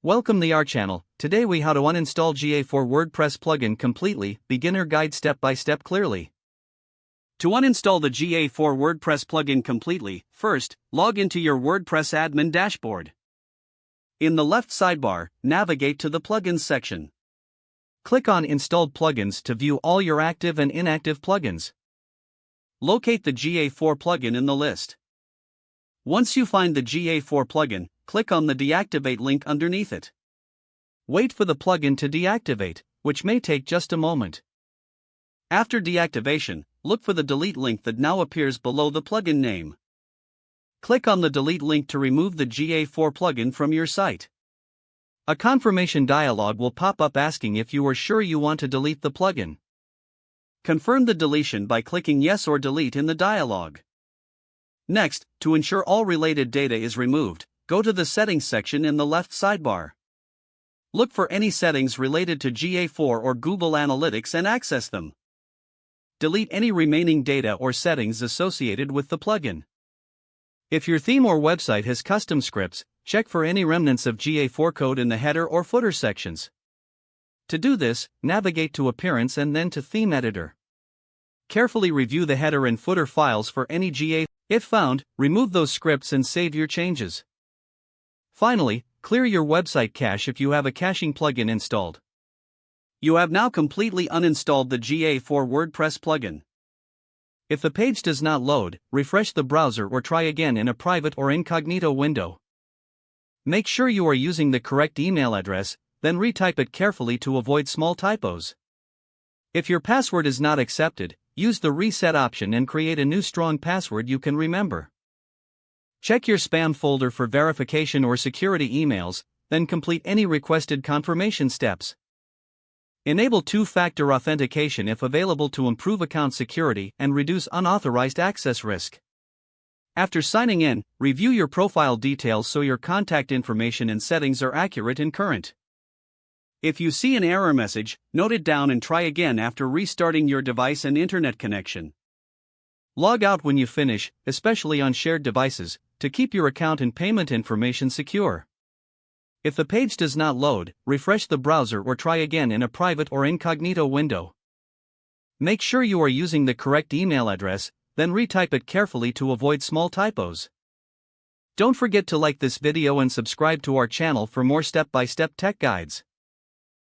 Welcome to our channel. Today we how to uninstall GA4 WordPress plugin completely, beginner guide step by step clearly. To uninstall the GA4 WordPress plugin completely, first, log into your WordPress admin dashboard. In the left sidebar, navigate to the Plugins section. Click on Installed Plugins to view all your active and inactive plugins. Locate the GA4 plugin in the list. Once you find the GA4 plugin, click on the Deactivate link underneath it. Wait for the plugin to deactivate, which may take just a moment. After deactivation, look for the delete link that now appears below the plugin name. Click on the delete link to remove the GA4 plugin from your site. A confirmation dialog will pop up asking if you are sure you want to delete the plugin. Confirm the deletion by clicking Yes or Delete in the dialog. Next, to ensure all related data is removed, go to the Settings section in the left sidebar. Look for any settings related to GA4 or Google Analytics and access them. Delete any remaining data or settings associated with the plugin. If your theme or website has custom scripts, check for any remnants of GA4 code in the header or footer sections. To do this, navigate to Appearance and then to Theme Editor. Carefully review the header and footer files for any GA. If found, remove those scripts and save your changes. Finally, clear your website cache if you have a caching plugin installed. You have now completely uninstalled the GA4 WordPress plugin. If the page does not load, refresh the browser or try again in a private or incognito window. Make sure you are using the correct email address, then retype it carefully to avoid small typos. If your password is not accepted, use the reset option and create a new strong password you can remember. Check your spam folder for verification or security emails, then complete any requested confirmation steps. Enable two-factor authentication if available to improve account security and reduce unauthorized access risk. After signing in, review your profile details so your contact information and settings are accurate and current. If you see an error message, note it down and try again after restarting your device and internet connection. Log out when you finish, especially on shared devices, to keep your account and payment information secure. If the page does not load, refresh the browser or try again in a private or incognito window. Make sure you are using the correct email address, then retype it carefully to avoid small typos. Don't forget to like this video and subscribe to our channel for more step-by-step tech guides.